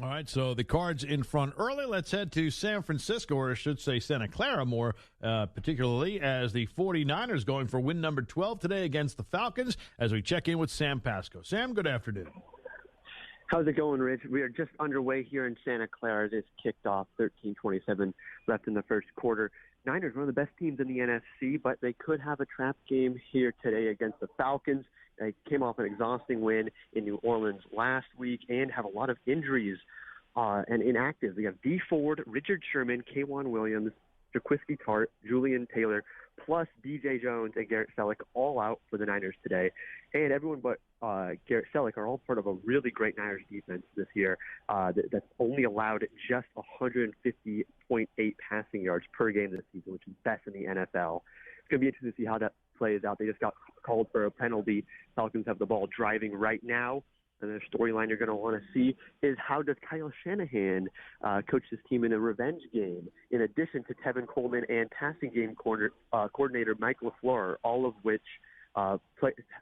All right, so the Cards in front early. Let's head to San Francisco, or I should say Santa Clara more particularly, as the 49ers going for win number 12 today against the Falcons as we check in with Sam Pasco. Sam, good afternoon. How's it going, Rich? We are just underway here in Santa Clara. It's kicked off, 13:27 left in the first quarter. Niners, one of the best teams in the NFC, but they could have a trap game here today against the Falcons. They came off an exhausting win in New Orleans last week and have a lot of injuries and inactive. They have D. Ford, Richard Sherman, K'Wan Williams, Jaquiski Tart, Julian Taylor, plus B.J. Jones and Garrett Selleck all out for the Niners today. And everyone but Garrett Selleck are all part of a really great Niners defense this year that's only allowed just 150.8 passing yards per game this season, which is best in the NFL. It's going to be interesting to see how that plays out. They just got called for a penalty. Falcons have the ball driving right now. And the storyline you're going to want to see is how does Kyle Shanahan coach this team in a revenge game, in addition to Tevin Coleman and passing game coordinator Mike LaFleur, all of which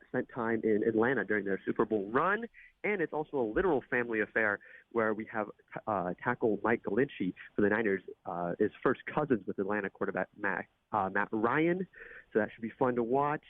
spent time in Atlanta during their Super Bowl run. And it's also a literal family affair where we have tackle Mike Glinchey for the Niners, is first cousins with Atlanta quarterback Matt Ryan. So that should be fun to watch.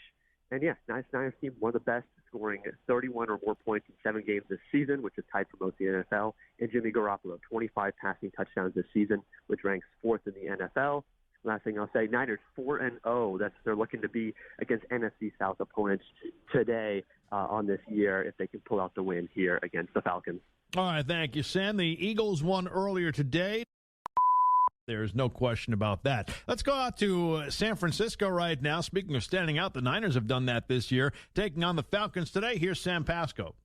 And, yeah, Niners team, one of the best, scoring 31 or more points in 7 games this season, which is tied for most in the NFL. And Jimmy Garoppolo, 25 passing touchdowns this season, which ranks 4th in the NFL. Last thing I'll say, Niners 4-0. They're looking to be against NFC South opponents today on this year if they can pull out the win here against the Falcons. All right, thank you, Sam. The Eagles won earlier today. There's no question about that. Let's go out to San Francisco right now. Speaking of standing out, the Niners have done that this year, taking on the Falcons today. Here's Sam Pasco.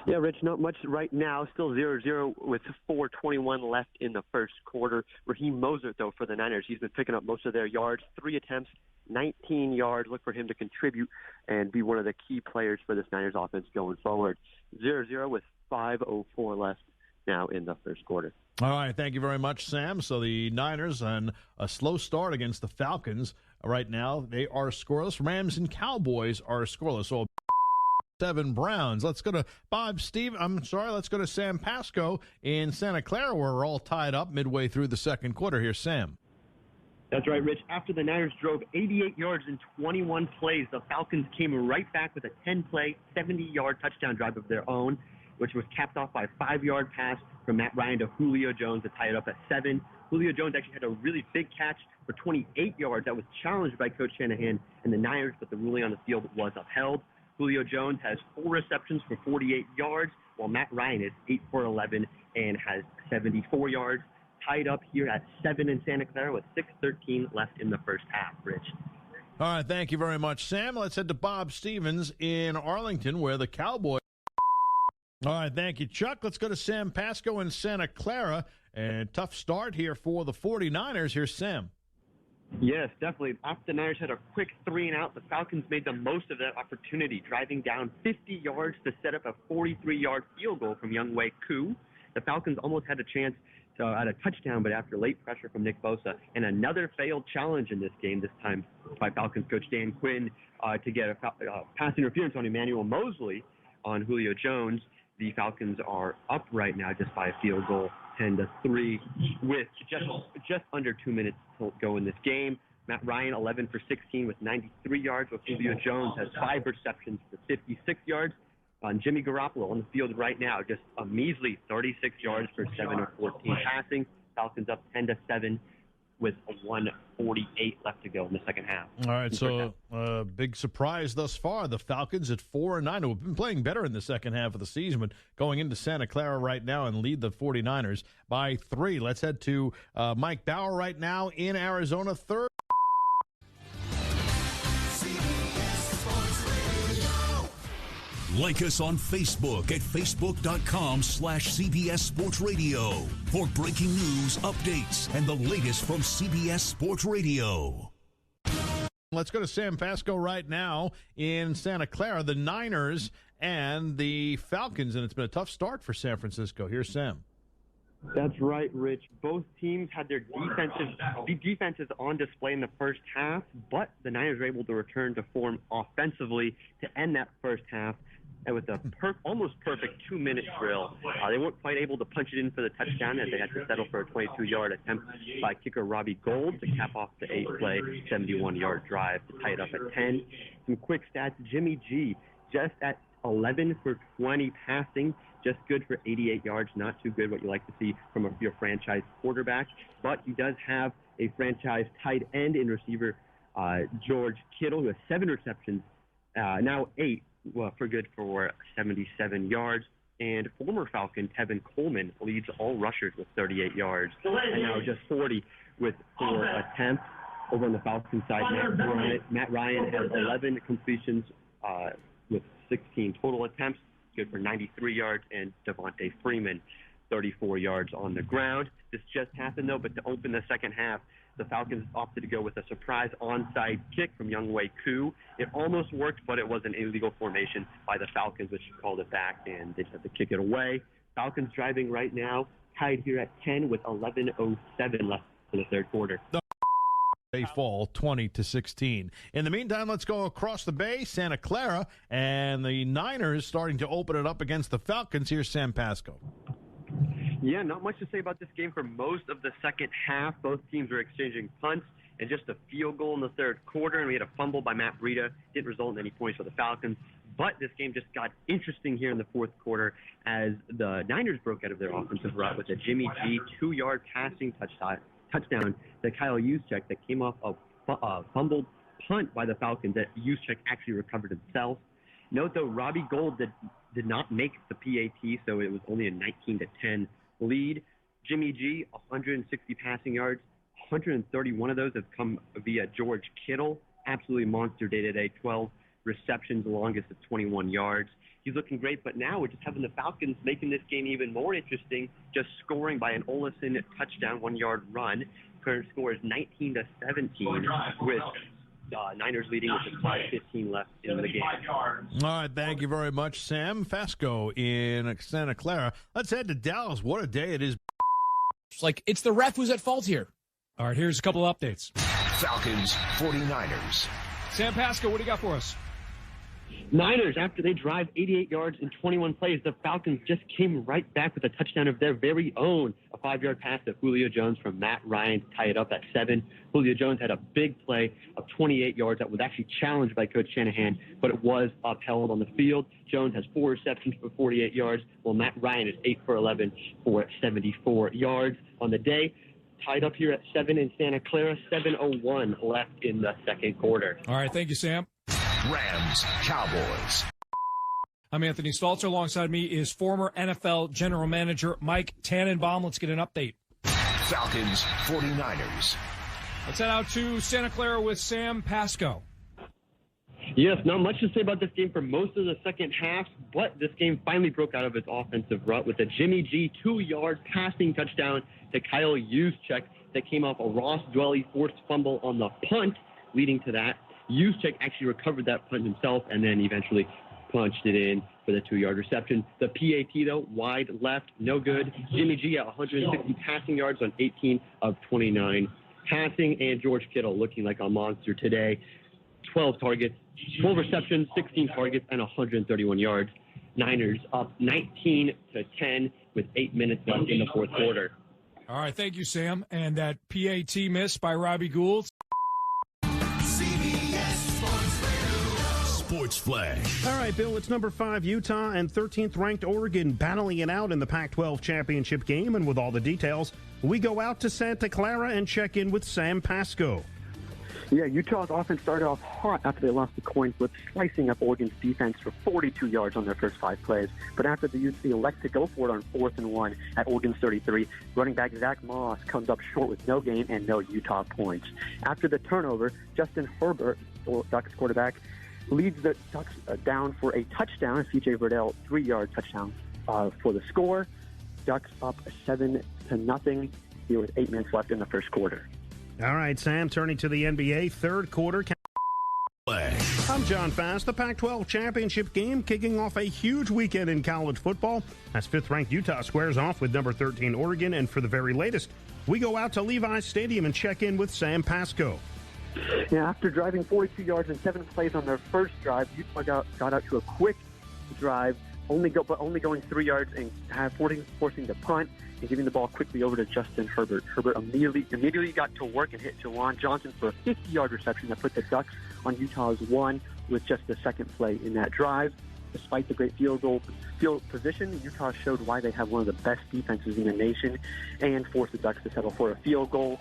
Yeah, Rich, not much right now. Still 0-0 with 4:21 left in the first quarter. Raheem Mostert, though, for the Niners, he's been picking up most of their yards. 3 attempts, 19 yards. Look for him to contribute and be one of the key players for this Niners offense going forward. 0-0 with 5:04 left now in the first quarter. All right, thank you very much, Sam. So the Niners on a slow start against the Falcons. Right now, they are scoreless. Rams and Cowboys are scoreless. So 7 Browns. Let's go to let's go to Sam Pasco in Santa Clara, where we're all tied up midway through the second quarter. Here's Sam. That's right, Rich. After the Niners drove 88 yards in 21 plays, the Falcons came right back with a 10-play, 70-yard touchdown drive of their own, which was capped off by a 5-yard pass from Matt Ryan to Julio Jones to tie it up at 7. Julio Jones actually had a really big catch for 28 yards that was challenged by Coach Shanahan and the Niners, but the ruling on the field was upheld. Julio Jones has 4 receptions for 48 yards, while Matt Ryan is 8 for 11 and has 74 yards. Tied up here at 7 in Santa Clara with 6:13 left in the first half, Rich. All right, thank you very much, Sam. Let's head to Bob Stevens in Arlington, where the Cowboys. All right, thank you, Chuck. Let's go to Sam Pasco in Santa Clara. And tough start here for the 49ers. Here's Sam. Yes, definitely. After the Niners had a quick 3-and-out, the Falcons made the most of that opportunity, driving down 50 yards to set up a 43-yard field goal from Younghoe Koo. The Falcons almost had a chance at a touchdown, but after late pressure from Nick Bosa and another failed challenge in this game, this time by Falcons coach Dan Quinn, to get a pass interference on Emmanuel Mosley on Julio Jones, the Falcons are up right now just by a field goal, 10-3, with just under 2 minutes to go in this game. Matt Ryan, 11 for 16 with 93 yards, while Julio Jones has 5 receptions for 56 yards. Jimmy Garoppolo on the field right now, just a measly 36 yards for 7 of 14 passing. Falcons up 10-7 with 1:48 left to go in the second half. All right, so big surprise thus far. The Falcons at 4-9, who have been playing better in the second half of the season, but going into Santa Clara right now and lead the 49ers by 3. Let's head to Mike Bauer right now in Arizona, third. Like us on Facebook at facebook.com/CBS Sports Radio for breaking news, updates, and the latest from CBS Sports Radio. Let's go to Sam Pasco right now in Santa Clara, the Niners and the Falcons, and it's been a tough start for San Francisco. Here's Sam. That's right, Rich. Both teams had their defenses on display in the first half, but the Niners were able to return to form offensively to end that first half. and with a almost perfect 2-minute drill. They weren't quite able to punch it in for the touchdown, as they had to settle for a 22-yard attempt by kicker Robbie Gold to cap off the 8-play, 71-yard drive to tie it up at 10. Some quick stats: Jimmy G just at 11 for 20 passing, just good for 88 yards. Not too good, what you like to see from your franchise quarterback. But he does have a franchise tight end in receiver George Kittle, who has 7 receptions, now 8 for good for 77 yards. And former Falcon Tevin Coleman leads all rushers with 38 yards, and now just 40 with 4 attempts. Over on the Falcon side, Matt Ryan has 11 completions with 16 total attempts, good for 93 yards, and Devontae Freeman, 34 yards on the ground. This just happened, though, but to open the second half, the Falcons opted to go with a surprise onside kick from Younghoe Koo. It almost worked, but it was an illegal formation by the Falcons, which called it back, and they just had to kick it away. Falcons driving right now, tied here at 10 with 11:07 left in the third quarter. They fall 20-16. In the meantime, let's go across the bay, Santa Clara, and the Niners starting to open it up against the Falcons. Here's Sam Pasco. Yeah, not much to say about this game for most of the second half. Both teams were exchanging punts and just a field goal in the third quarter, and we had a fumble by Matt Breida. Didn't result in any points for the Falcons. But this game just got interesting here in the fourth quarter as the Niners broke out of their offensive rut with a Jimmy G 2-yard passing touchdown to Kyle Juszczyk that came off a fumbled punt by the Falcons that Juszczyk actually recovered himself. Note, though, Robbie Gold did not make the PAT, so it was only a 19-10 lead. Jimmy G, 160 passing yards, 131 of those have come via George Kittle. Absolutely monster day-to-day, 12 receptions, the longest of 21 yards. He's looking great, but now we're just having the Falcons making this game even more interesting, just scoring by an Olesen touchdown, 1-yard run. Current score is 19-17 with Niners leading with just 5:15 left in the game. All right, thank you very much, Sam Pasco in Santa Clara. Let's head to Dallas. What a day it is. It's the ref who's at fault here. All right, here's a couple of updates. Falcons, 49ers. Sam Pasco, what do you got for us? Niners, after they drive 88 yards in 21 plays, the Falcons just came right back with a touchdown of their very own, a 5-yard pass to Julio Jones from Matt Ryan to tie it up at 7. Julio Jones had a big play of 28 yards that was actually challenged by Coach Shanahan, but it was upheld on the field. Jones has 4 receptions for 48 yards, while Matt Ryan is 8 for 11 for 74 yards on the day. Tied up here at 7 in Santa Clara, 7:01 left in the second quarter. All right, thank you, Sam. Rams, Cowboys. I'm Anthony Stalter. Alongside me is former NFL general manager Mike Tannenbaum. Let's get an update. Falcons, 49ers. Let's head out to Santa Clara with Sam Pasco. Yes, not much to say about this game for most of the second half, but this game finally broke out of its offensive rut with a Jimmy G 2-yard passing touchdown to Kyle Juszczyk that came off a Ross Dwelly forced fumble on the punt, leading to that. Juszczyk actually recovered that punt himself and then eventually punched it in for the 2-yard reception. The PAT, though, wide left, no good. Jimmy G at 160 passing yards on 18 of 29 passing, and George Kittle looking like a monster today. 12 targets, 12 receptions, 16 targets, and 131 yards. Niners up 19-10 with 8 minutes left in the fourth quarter. All right, thank you, Sam. And that PAT miss by Robbie Gould. Sports Flash. All right, Bill, it's number 5 Utah and 13th ranked Oregon battling it out in the Pac-12 championship game. And with all the details, we go out to Santa Clara and check in with Sam Pasco. Yeah, Utah's offense started off hot after they lost the coin flip, slicing up Oregon's defense for 42 yards on their first 5 plays. But after the Utes elect to go for it on 4th and 1 at Oregon's 33, running back Zach Moss comes up short with no gain and no Utah points. After the turnover, Justin Herbert, Ducks quarterback, leads the Ducks down for a touchdown. C.J. Verdell, 3-yard touchdown for the score. Ducks up 7-0 here with 8 minutes left in the first quarter. All right, Sam, turning to the NBA, third quarter. I'm John Fast. The Pac-12 championship game kicking off a huge weekend in college football as 5th-ranked Utah squares off with number 13 Oregon. And for the very latest, we go out to Levi's Stadium and check in with Sam Pasco. Yeah, after driving 42 yards and 7 plays on their first drive, Utah got out to a quick drive, only going 3 yards and forcing the punt and giving the ball quickly over to Justin Herbert. Herbert immediately got to work and hit Jawan Johnson for a 50-yard reception that put the Ducks on Utah's 1 with just the second play in that drive. Despite the great field position, Utah showed why they have one of the best defenses in the nation and forced the Ducks to settle for a field goal.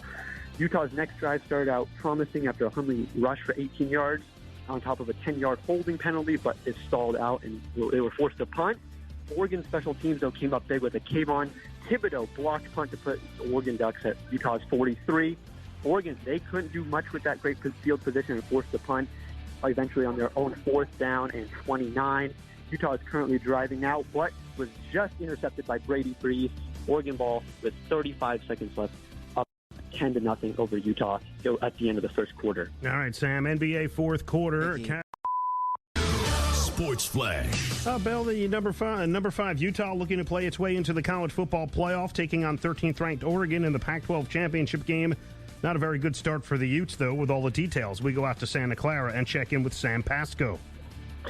Utah's next drive started out promising after a Huntley rush for 18 yards on top of a 10-yard holding penalty, but it stalled out and they were forced to punt. Oregon special teams, though, came up big with a Kayvon Thibodeau blocked punt to put Oregon Ducks at Utah's 43. Oregon, they couldn't do much with that great field position and forced the punt eventually on their own 4th down and 29. Utah is currently driving now, but was just intercepted by Brady Breeze. Oregon ball with 35 seconds left, up 10-0 over Utah at the end of the first quarter. All right, Sam, NBA fourth quarter. Sports Flag. Bill, the number five Utah looking to play its way into the college football playoff, taking on 13th-ranked Oregon in the Pac-12 championship game. Not a very good start for the Utes, though. With all the details, we go out to Santa Clara and check in with Sam Pasco.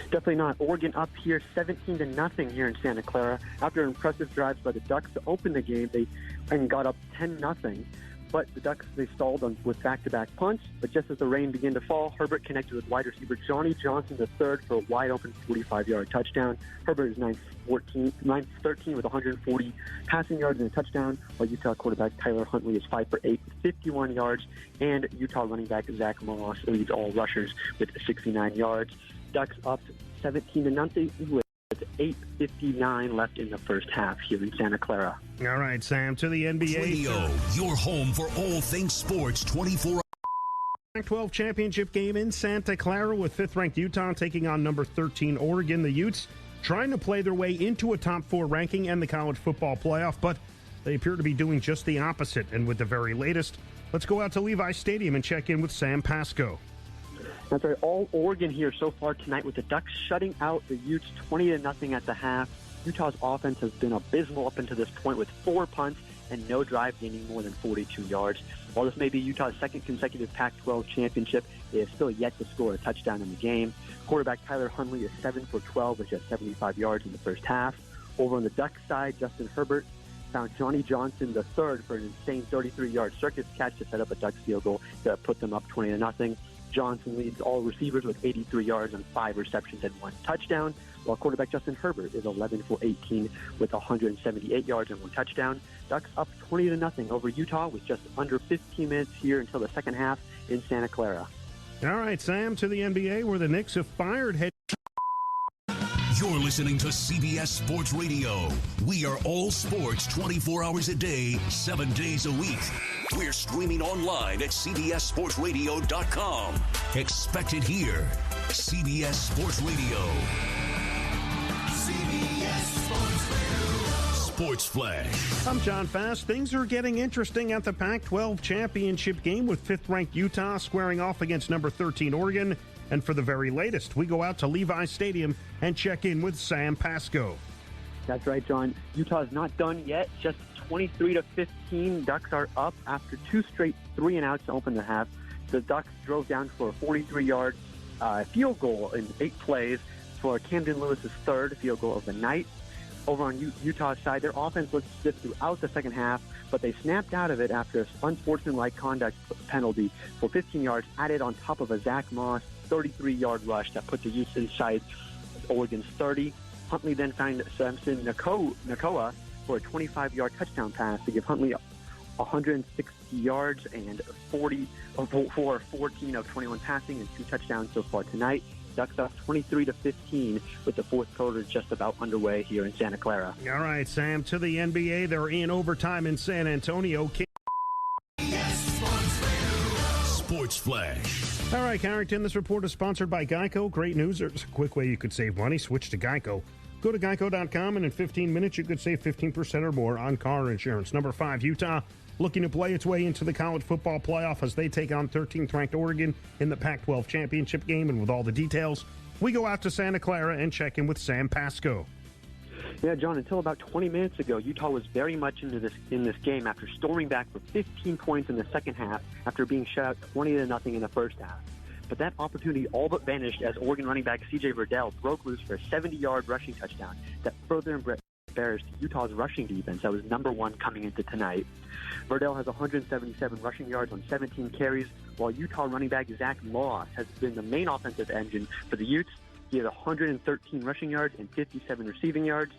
Definitely not. Oregon up here 17-0 here in Santa Clara. After impressive drives by the Ducks to open the game, they got up 10-0. But the Ducks, they stalled with back-to-back punts. But just as the rain began to fall, Herbert connected with wide receiver Johnny Johnson III for a wide-open 45-yard touchdown. Herbert is 9-13 with 140 passing yards and a touchdown, while Utah quarterback Tyler Huntley is 5 for 8 with 51 yards. And Utah running back Zach Moss leads all rushers with 69 yards. Ducks up 17-0 with 8:59 left in the first half here in Santa Clara. All right, Sam, to the NBA. Radio, your home for all things sports 24 Pac-12 championship game in Santa Clara with 5th-ranked Utah taking on number 13 Oregon. The Utes trying to play their way into a top 4 ranking and the college football playoff, but they appear to be doing just the opposite. And with the very latest, let's go out to Levi Stadium and check in with Sam Pasco. That's right. All Oregon here so far tonight with the Ducks shutting out the Utes 20-0 at the half. Utah's offense has been abysmal up until this point with 4 punts and no drive gaining more than 42 yards. While this may be Utah's second consecutive Pac-12 championship, they have still yet to score a touchdown in the game. Quarterback Tyler Huntley is 7 for 12 with just 75 yards in the first half. Over on the Ducks side, Justin Herbert found Johnny Johnson III for an insane 33-yard circus catch to set up a Ducks field goal to put them up 20-0. Johnson leads all receivers with 83 yards and 5 receptions and 1 touchdown, while quarterback Justin Herbert is 11 for 18 with 178 yards and 1 touchdown. Ducks up 20-0 over Utah with just under 15 minutes here until the second half in Santa Clara. All right, Sam, to the NBA where the Knicks have fired head. You're listening to CBS Sports Radio. We are all sports 24 hours a day, 7 days a week. We're streaming online at cbssportsradio.com. Expect it here. CBS Sports Radio. CBS Sports Radio. Sports Flag. I'm John Fast. Things are getting interesting at the Pac-12 championship game with 5th-ranked Utah squaring off against number 13 Oregon. And for the very latest, we go out to Levi Stadium and check in with Sam Pasco. That's right, John. Utah is not done yet. Just 23-15. Ducks are up after 2 straight 3-and-outs to open the half. The Ducks drove down for a 43-yard field goal in 8 plays for Camden Lewis's 3rd field goal of the night. Over on Utah's side, their offense looked stiff throughout the second half, but they snapped out of it after an unsportsmanlike conduct penalty for 15 yards added on top of a Zach Moss 33-yard rush that put the Utes inside Oregon's 30. Huntley then found Samson Nakoa for a 25-yard touchdown pass to give Huntley 160 yards and 14 of 21 passing and 2 touchdowns so far tonight. Ducks up 23-15 with the fourth quarter just about underway here in Santa Clara. All right, Sam, to the NBA. They're in overtime in San Antonio. Sports Flag. All right, Carrington, this report is sponsored by Geico. Great news. There's a quick way you could save money. Switch to Geico. Go to geico.com, and in 15 minutes, you could save 15% or more on car insurance. Number 5, Utah, looking to play its way into the college football playoff as they take on 13th-ranked Oregon in the Pac-12 championship game. And with all the details, we go out to Santa Clara and check in with Sam Pasco. Yeah, John, until about 20 minutes ago, Utah was very much in this game after storming back for 15 points in the second half after being shut out 20-0 in the first half. but that opportunity all but vanished as Oregon running back C.J. Verdell broke loose for a 70-yard rushing touchdown that further embarrassed Utah's rushing defense that was number 1 coming into tonight. Verdell has 177 rushing yards on 17 carries, while Utah running back Zach Moss has been the main offensive engine for the Utes. He has 113 rushing yards and 57 receiving yards.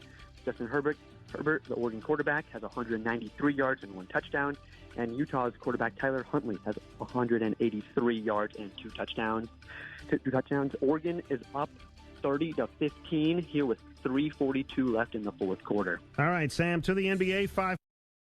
Justin Herbert, the Oregon quarterback, has 193 yards and 1 touchdown. And Utah's quarterback Tyler Huntley has 183 yards and 2 touchdowns. Oregon is up 30-15 here with 3:42 left in the fourth quarter. All right, Sam, to the NBA, 5